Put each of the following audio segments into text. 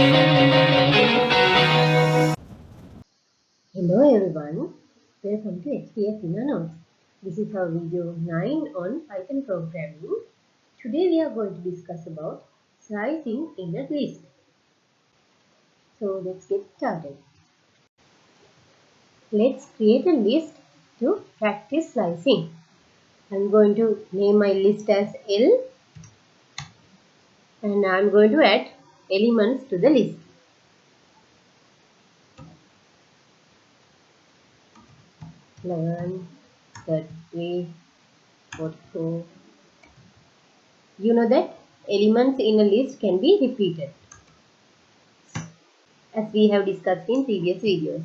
Hello everyone, welcome to HPS Inner Notes. This is our video 9 on Python programming. Today we are going to discuss about slicing in a list. So let's get started. Let's create a list to practice slicing. I'm going to name my list as L and I'm going to add elements to the list. Eleven, 33, 44. You know that elements in a list can be repeated, as we have discussed in previous videos.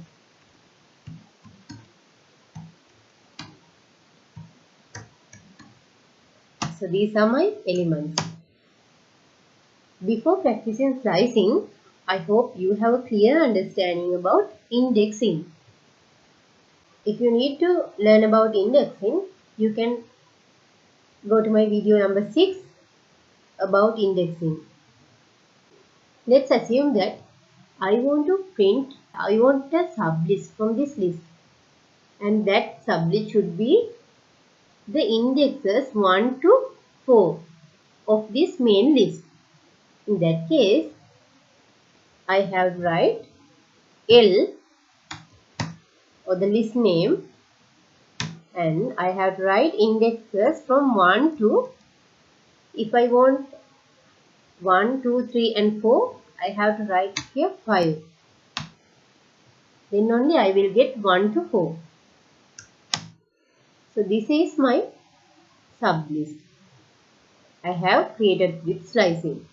So these are my elements. Before practicing slicing, I hope you have a clear understanding about indexing. If you need to learn about indexing, you can go to my video number 6 about indexing. Let's assume that I want a sublist from this list, and that sublist should be the indexes 1 to 4 of this main list. In that case, I have to write L or the list name, and I have to write indexes from 1 to, if I want 1, 2, 3 and 4, I have to write here 5. Then only I will get 1 to 4. So this is my sublist I have created with slicing.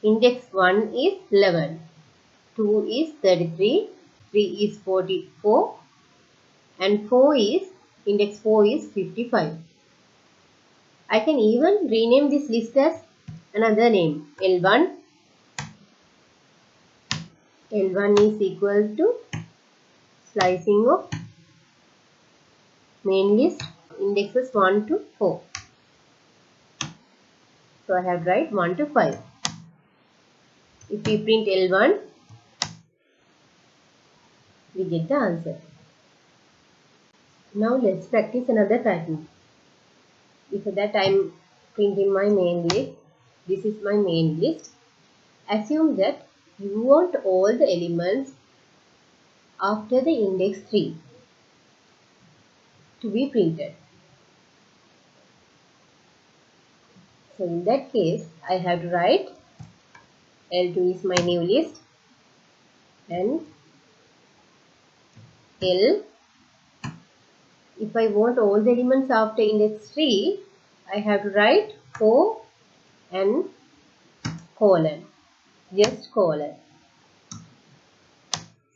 Index 1 is 11, 2 is 33, 3 is 44 and index 4 is 55. I can even rename this list as another name, L1. L1 is equal to slicing of main list indexes 1 to 4. So I have to write 1 to 5. If we print L1, we get the answer. Now let's practice another pattern. Before that, I am printing my main list. This is my main list. Assume that you want all the elements after the index 3 to be printed. So in that case, I have to write L2 is my new list and L. If I want all the elements after index 3, I have to write 4 and colon, just colon.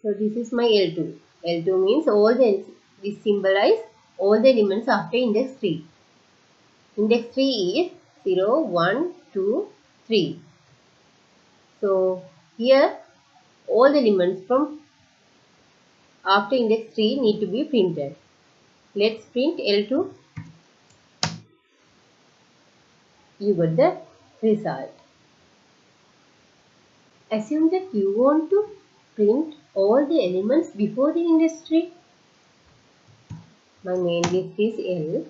So this is my L2. L2 means this symbolize all the elements after index 3. Index 3 is 0, 1, 2, 3. So here all the elements from after index 3 need to be printed. Let's print L2. You got the result. Assume that you want to print all the elements before the index 3. My main list is L.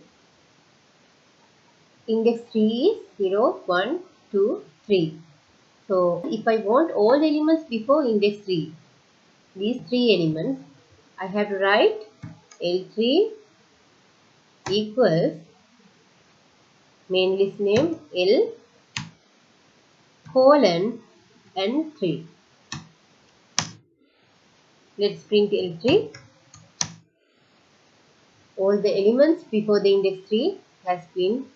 Index 3 is 0, 1, 2, 3. So if I want all elements before index 3, these 3 elements, I have to write L3 equals main list name L colon and 3. Let's print L3. All the elements before the index 3 has been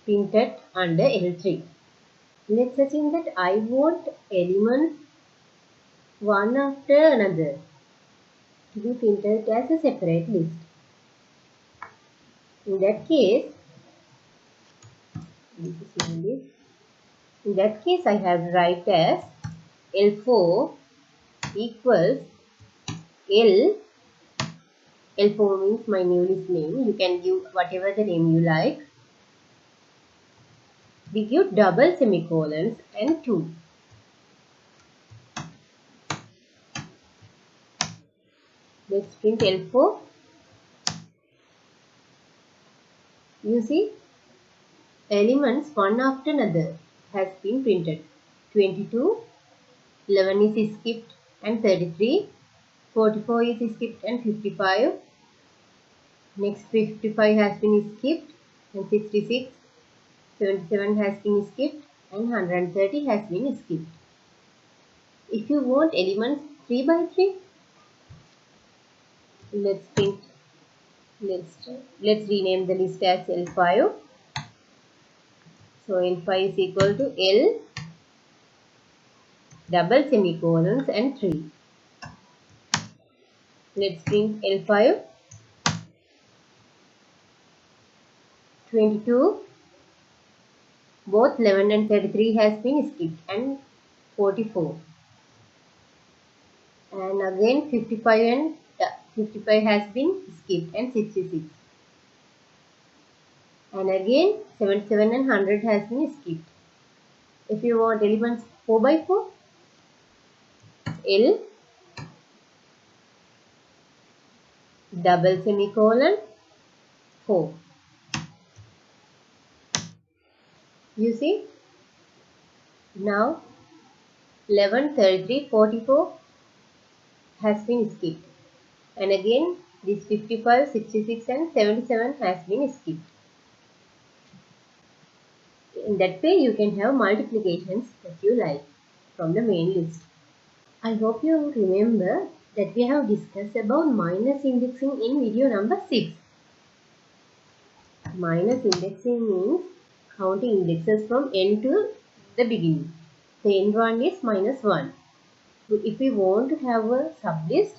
printed under L3. Let's assume that I want elements one after another to be printed as a separate list. In that case, this is my list. In that case, I have to write as L4 equals L. L4 means my new list name. You can give whatever the name you like. We give double semicolons and 2. Let's print L4. You see, elements one after another has been printed. 22, 11 is skipped and 33, 44 is skipped and 55. Next 55 has been skipped and 66, 77 has been skipped and 130 has been skipped. If you want elements 3 by 3, let's print. Let's rename the list as L5. So L5 is equal to L double semicolons and 3. Let's print L5. 22, both 11 and 33 has been skipped and 44. And again 55 and 55 has been skipped and 66. And again 77 and 100 has been skipped. If you want elements 4 by 4, L double semicolon 4. You see, now 11, 33, 44 has been skipped. And again this 55, 66 and 77 has been skipped. In that way you can have multiplications that you like from the main list. I hope you remember that we have discussed about minus indexing in video number 6. Minus indexing means counting indexes from n to the beginning. The end one is minus 1. So if we want to have a sublist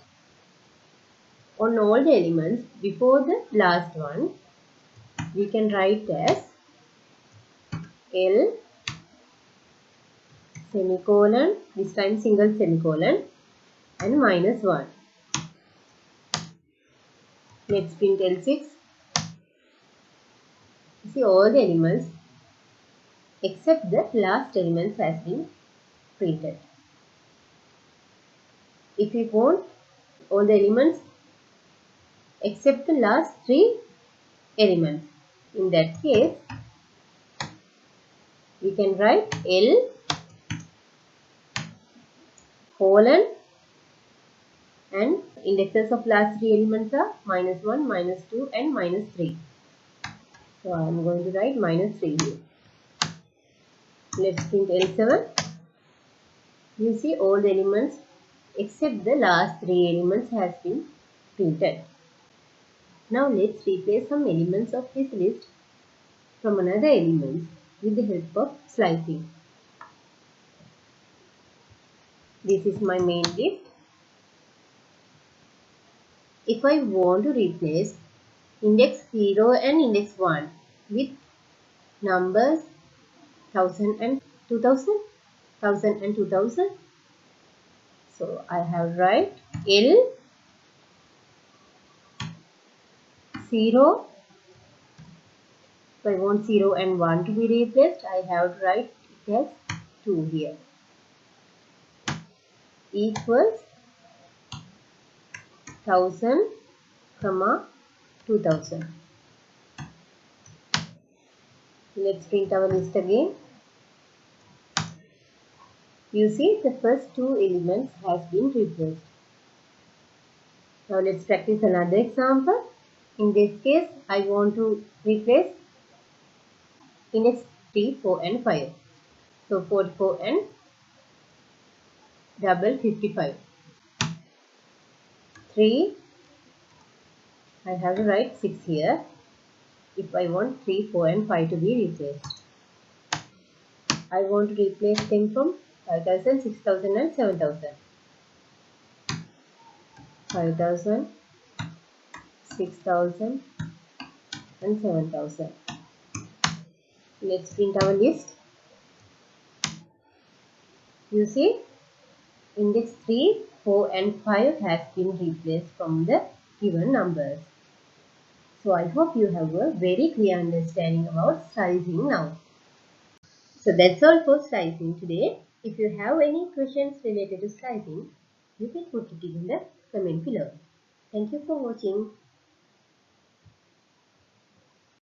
on all the elements before the last one, we can write as L semicolon, this time single semicolon, and minus 1. Let's print L6. See, all the elements except the last elements has been printed. If we want all the elements except the last 3 elements, in that case we can write L colon, and indexes of last 3 elements are minus 1, minus 2 and minus 3. So I am going to write minus 3 here. Let's print L7. You see, all the elements except the last 3 elements has been printed. Now let's replace some elements of this list from another element with the help of slicing. This is my main list. If I want to replace index 0 and index 1 with numbers 1000 and 2000, 1000 and 2000, so I have write L 0. If I want 0 and 1 to be replaced, I have to write it as 2 here. Equals 1000, 2000. Let's print our list again. You see, the first 2 elements has been replaced. Now let's practice another example. In this case, I want to replace index 3, 4 and 5. So 44 and double 55. 3, I have to write 6 here if I want 3, 4 and 5 to be replaced. I want to replace them from 5000, 6000 and 7000. 5000, 6000 and 7000. Let's print our list. You see, index 3, 4 and 5 has been replaced from the given numbers. So I hope you have a very clear understanding about slicing now. So that's all for slicing today. If you have any questions related to slicing, you can put it in the comment below. Thank you for watching.